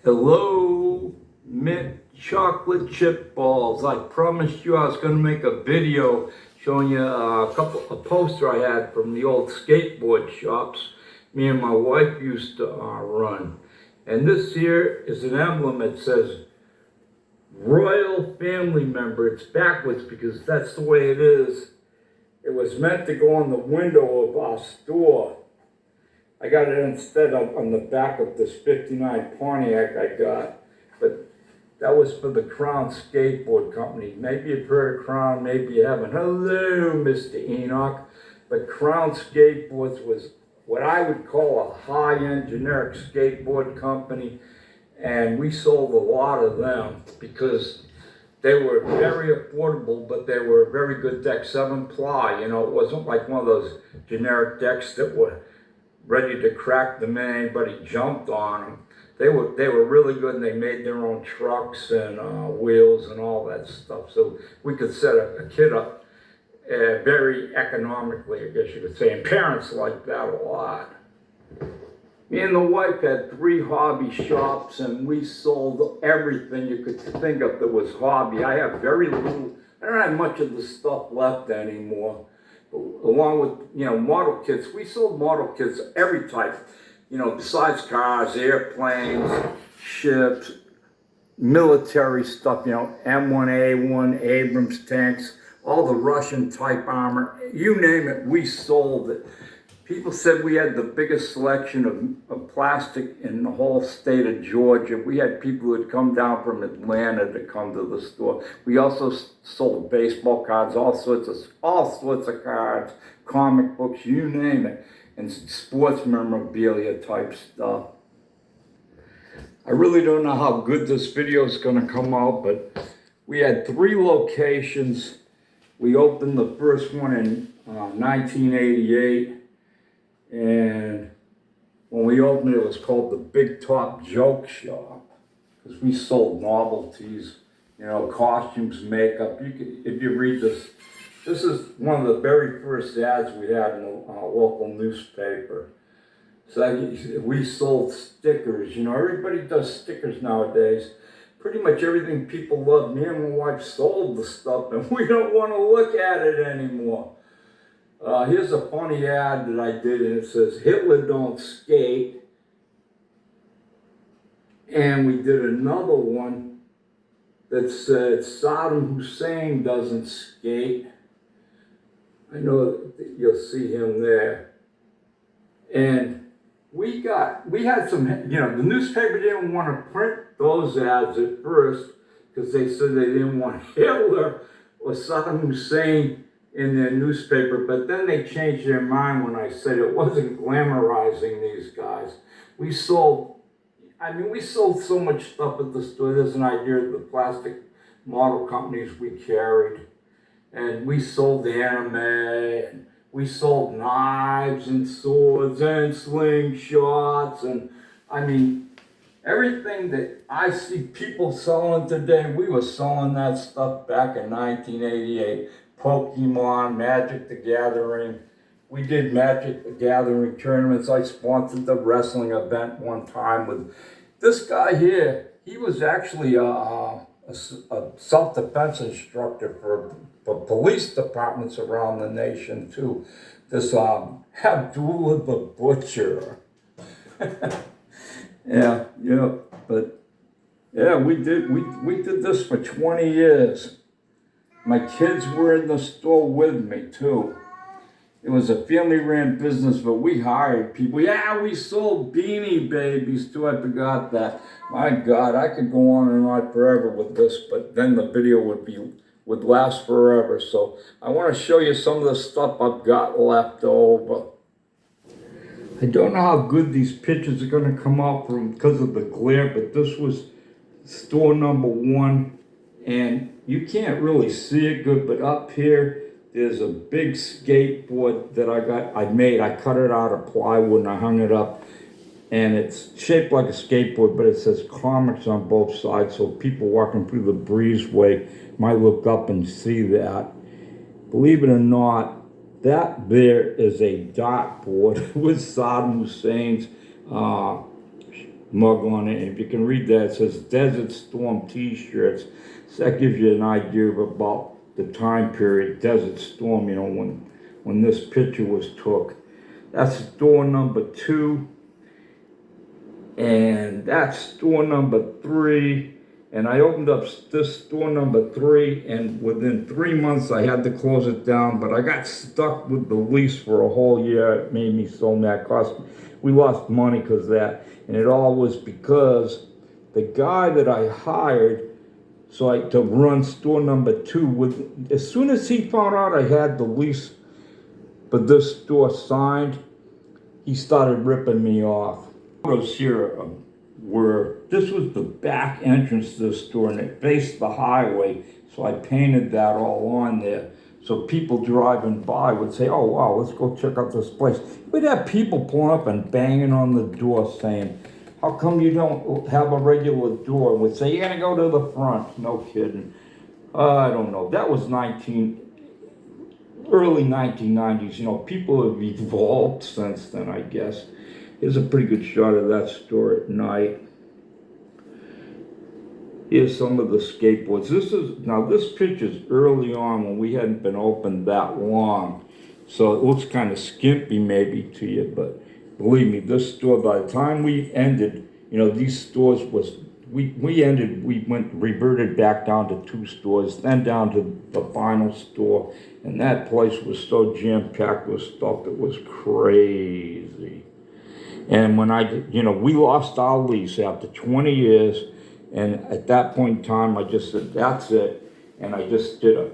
Hello, mint chocolate chip balls. I promised you I was going to make a video showing you a poster I had from the old skateboard shops me and my wife used to run. And this here is an emblem that says Royal Family Member. It's backwards because that's the way it is. It was meant to go on the window of our store. I got it instead on the back of this 59 Pontiac I got, but that was for the Crown Skateboard Company. Maybe you've heard of Crown, maybe you haven't. Hello, Mr. Enoch. But Crown Skateboards was what I would call a high-end generic skateboard company, and we sold a lot of them because they were very affordable, but they were a very good deck, 7-ply. You know, it wasn't like one of those generic decks that were ready to crack the minute anybody jumped on them. They were really good, and they made their own trucks and wheels and all that stuff. So we could set a kid up very economically, I guess you could say. And parents liked that a lot. Me and the wife had 3 hobby shops, and we sold everything you could think of that was hobby. I have very little. I don't have much of the stuff left anymore. Along with, you know, model kits. We sold model kits of every type, you know, besides cars, airplanes, ships, military stuff, you know, M1A1, Abrams tanks, all the Russian type armor, you name it, we sold it. People said we had the biggest selection of plastic in the whole state of Georgia. We had people who had come down from Atlanta to come to the store. We also sold baseball cards, all sorts of cards, comic books, you name it, and sports memorabilia type stuff. I really don't know how good this video is going to come out, but we had 3 locations. We opened the first one in 1988. And when we opened it, it was called the Big Top Joke Shop, because we sold novelties, you know, costumes, makeup. If you read this, this is one of the very first ads we had in a local newspaper. So we sold stickers. You know, everybody does stickers nowadays. Pretty much everything people love. Me and my wife sold the stuff, and we don't want to look at it anymore. Here's a funny ad that I did, and it says, Hitler don't skate. And we did another one that said, Saddam Hussein doesn't skate. I know that you'll see him there. And we had some, you know, the newspaper didn't want to print those ads at first because they said they didn't want Hitler or Saddam Hussein in their newspaper, but then they changed their mind when I said it wasn't glamorizing these guys. We sold so much stuff at the store. There's an idea of the plastic model companies we carried. And we sold anime, and we sold knives and swords and slingshots. And I mean, everything that I see people selling today, we were selling that stuff back in 1988. Pokemon, Magic the Gathering. We did Magic the Gathering tournaments. I sponsored the wrestling event one time with this guy here. He was actually a self-defense instructor for police departments around the nation too. This Abdullah the Butcher. yeah, but yeah, we did this for 20 years. My kids were in the store with me, too. It was a family-ran business, but we hired people. Yeah, we sold Beanie Babies, too. I forgot that. My God, I could go on and on forever with this, but then the video would last forever. So I want to show you some of the stuff I've got left over. I don't know how good these pictures are going to come out because of the glare, but this was store number 1. And you can't really see it good, but up here, there's a big skateboard that I made. I cut it out of plywood and I hung it up. And it's shaped like a skateboard, but it says comics on both sides. So people walking through the breezeway might look up and see that. Believe it or not, that there is a dartboard with Saddam Hussein's mug on it. And if you can read that, it says Desert Storm T-shirts. So that gives you an idea of about the time period, Desert Storm, you know, when this picture was took. That's store number 2. And that's store number 3. And I opened up this store number 3, and within 3 months I had to close it down, but I got stuck with the lease for a whole year. It made me so mad. We lost money because of that. And it all was because the guy that I hired to run store number 2, as soon as he found out I had the lease for this store signed, he started ripping me off. Photos here this was the back entrance to the store, and it faced the highway, so I painted that all on there. So people driving by would say, oh wow, let's go check out this place. We'd have people pulling up and banging on the door saying, how come you don't have a regular door? And we'd say, you're gonna go to the front. No kidding. I don't know. That was early 1990s. You know, people have evolved since then, I guess. Here's a pretty good shot of that store at night. Here's some of the skateboards. This picture's early on when we hadn't been open that long. So it looks kind of skimpy maybe to you, but believe me, this store, by the time we ended, you know, these stores we reverted back down to 2 stores, then down to the final store, and that place was so jam-packed with stuff, it was crazy. And when we lost our lease after 20 years, and at that point in time, I just said, that's it, and I just did a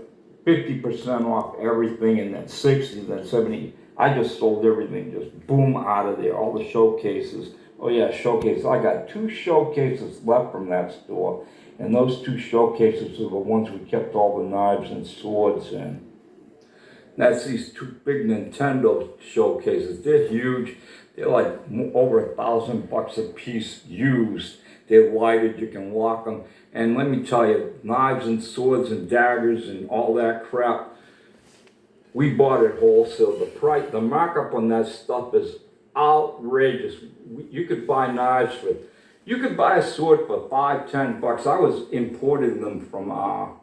50% off everything, and then 60, then 70. I just sold everything, just boom, out of there, all the showcases. Oh yeah, showcases. I got 2 showcases left from that store, and those 2 showcases are the ones we kept all the knives and swords in. That's these 2 big Nintendo showcases. They're huge. They're like over $1,000 a piece used. They're lighted, you can lock them. And let me tell you, knives and swords and daggers and all that crap, we bought it wholesale. The markup on that stuff is outrageous. You could buy knives you could buy a sword for $5-10. I was importing them from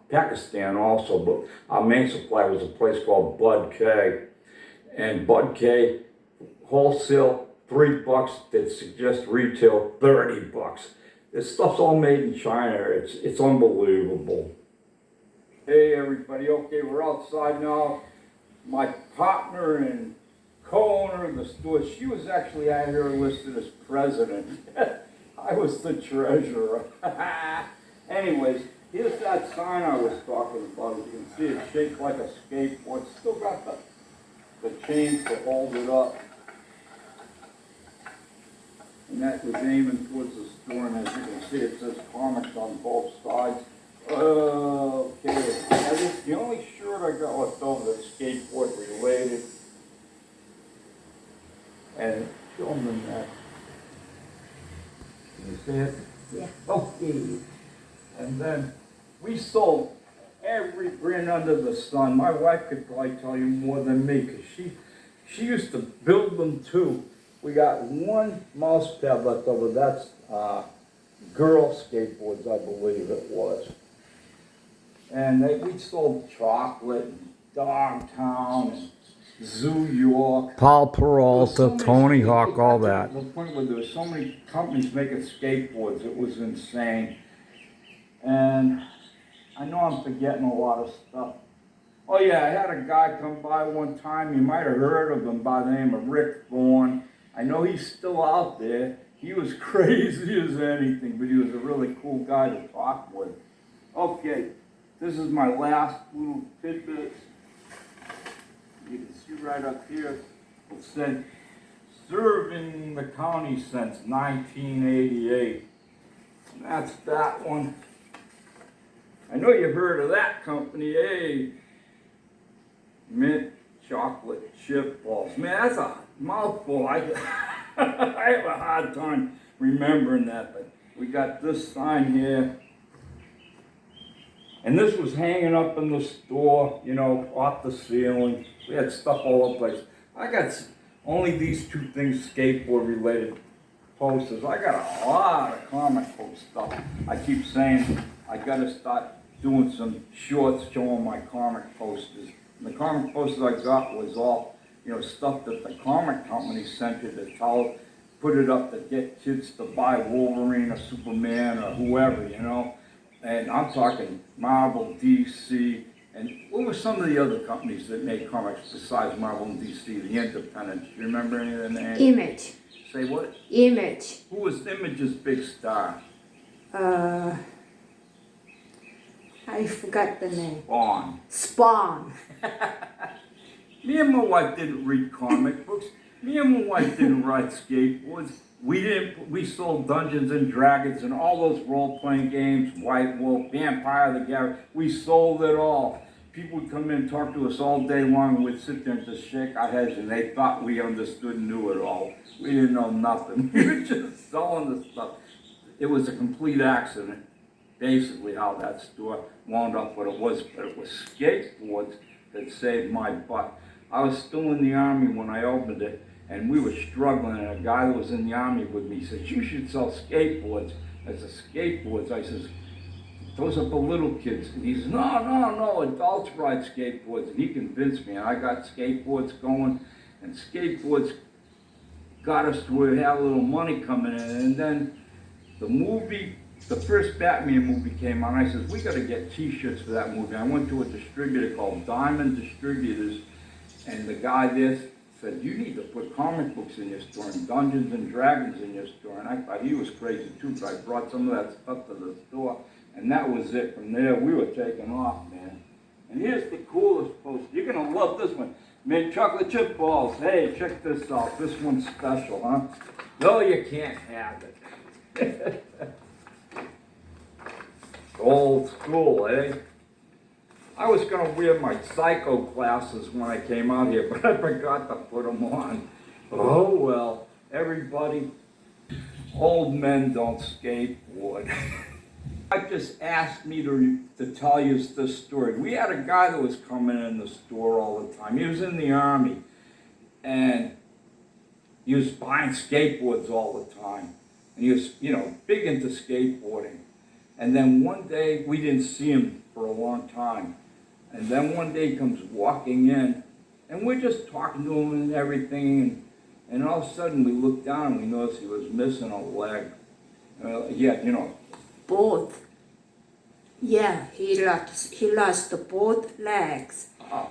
Pakistan also, but our main supplier was a place called Bud K. And Bud K, wholesale, $3. They'd suggest retail, $30. This stuff's all made in China. It's unbelievable. Hey everybody, okay, we're outside now. My partner and co-owner of the store, she was actually out here listed as president. I was the treasurer. Anyways, here's that sign I was talking about. As you can see, it's shaped like a skateboard. Still got the chains to hold it up. And that was aiming towards the store, and as you can see, it says comics on both sides. Okay, that is the only shirt I got left over that's skateboard related. And show them that. Can you see it? Yeah. Okay. And then we sold every brand under the sun. My wife could probably tell you more than me, because she used to build them too. We got 1 mouse pad left over. That's girl skateboards, I believe it was. And we sold Chocolate, and Dogtown, and Zoo York. Paul Peralta, Tony Hawk, all that. To the point where there were so many companies making skateboards, it was insane. And I know I'm forgetting a lot of stuff. Oh yeah, I had a guy come by one time. You might have heard of him by the name of Rick Thorne. I know he's still out there. He was crazy as anything, but he was a really cool guy to talk with. Okay, this is my last little tidbit. You can see right up here, it said, serving the county since 1988. And that's that one. I know you've heard of that company, eh? Mint chocolate chip balls. Man, that's a mouthful. I have a hard time remembering that, but we got this sign here. And this was hanging up in the store, you know, off the ceiling. We had stuff all over the place. I got only these 2 things skateboard related. posters. I got a lot of comic book stuff. I keep saying I gotta start doing some shorts showing my comic posters. And the comic posters I got was all, stuff that the comic company sent you to tell, put it up to get kids to buy Wolverine or Superman or whoever, And I'm talking Marvel, DC, and what were some of the other companies that made comics besides Marvel and DC, the independents? Do you remember any of the names? Image. Say what? Image. Who was Image's big star? I forgot the name. Spawn. Spawn. Me and my wife didn't read comic books. Me and my wife didn't ride skateboards. We sold Dungeons and Dragons and all those role-playing games, White Wolf, Vampire the Garret. We sold it all. People would come in and talk to us all day long, and we'd sit there and just shake our heads, and they thought we understood and knew it all. We didn't know nothing. We were just selling the stuff. It was a complete accident, basically, how that store wound up what it was. But it was skateboards that saved my butt. I was still in the Army when I opened it, and we were struggling, and a guy that was in the Army with me said, "You should sell skateboards." I said, "Skateboards?" I says, "Those are for little kids." And he says, no, adults ride skateboards. And he convinced me, and I got skateboards going, and skateboards got us to where we had a little money coming in. And then the first Batman movie came on. I says, "We got to get T-shirts for that movie." I went to a distributor called Diamond Distributors, and the guy there said, "You need to put comic books in your store and Dungeons and Dragons in your store." And I thought he was crazy too, but I brought some of that stuff to the store, and that was it. From there, we were taking off, man. And here's the coolest poster. You're going to love this one. Mint chocolate chip balls. Hey, check this out. This one's special, huh? No, you can't have it. Old school, eh? I was going to wear my psycho glasses when I came out here, but I forgot to put them on. Oh well, everybody, old men don't skateboard. I just asked me to tell you this story. We had a guy that was coming in the store all the time. He was in the Army, and he was buying skateboards all the time. And he was, big into skateboarding. And then one day, we didn't see him for a long time. And then one day he comes walking in, and we're just talking to him and everything, and all of a sudden we looked down and we noticed he was missing a leg. Both. Yeah, he lost both legs. Oh.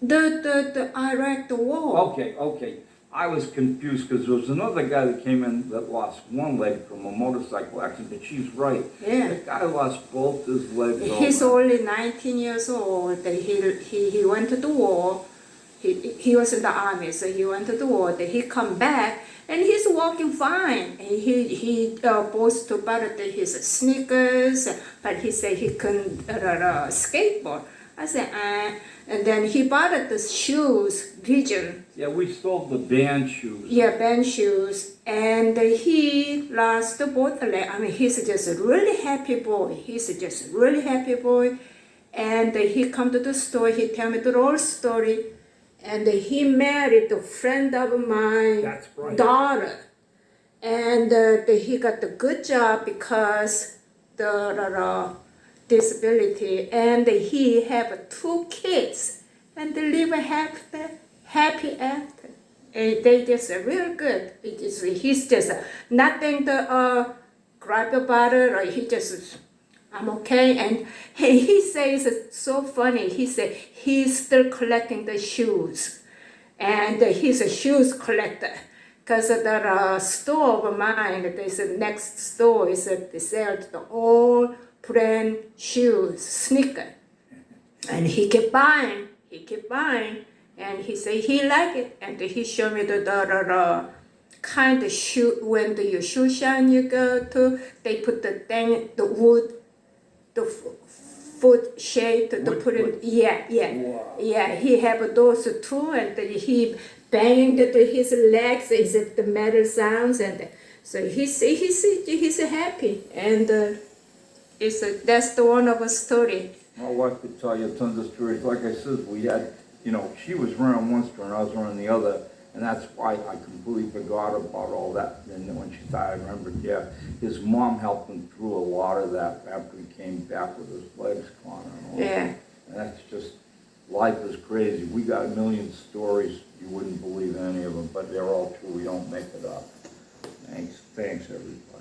I wrecked the wall. Okay. I was confused because there was another guy that came in that lost one leg from a motorcycle accident, but she's right. Yeah. That guy lost both his legs. He's only 19 years old. He went to the war. He was in the Army, so he went to the war. Then he come back, and he's walking fine. And he boasts about his sneakers, but he said he couldn't skateboard. I said, and then he bought the shoes, Vision. Yeah, we sold the band shoes. Yeah, band shoes. And he lost both legs. I mean, he's just a really happy boy. And he come to the store, he tell me the whole story. And he married a friend of mine, That's right. daughter. And he got a good job because the disability, and he have 2 kids, and they live happy after. And they just real good. He's just nothing to gripe about it, or he just, I'm okay. And he says it's so funny. He said he's still collecting the shoes, and he's a shoes collector. Because the store of mine, there's a next store, they sell the all brand shoes, sneaker. And he kept buying, and he said he liked it. And he showed me the kind of shoe, when the shoe shine you go to, they put the wood, the foot shape to put it, Wow. Yeah, he have those too, and he banged his legs, the metal sounds, and so he's happy, and that's the one of a story. My wife could tell you tons of stories. Like I said, we had, she was running one store and I was running the other. And that's why I completely forgot about all that. And then when she died, I remembered, yeah, his mom helped him through a lot of that after he came back with his legs gone and all. Yeah. And that's just, life is crazy. We got a million stories. You wouldn't believe any of them, but they're all true. We don't make it up. Thanks, everybody.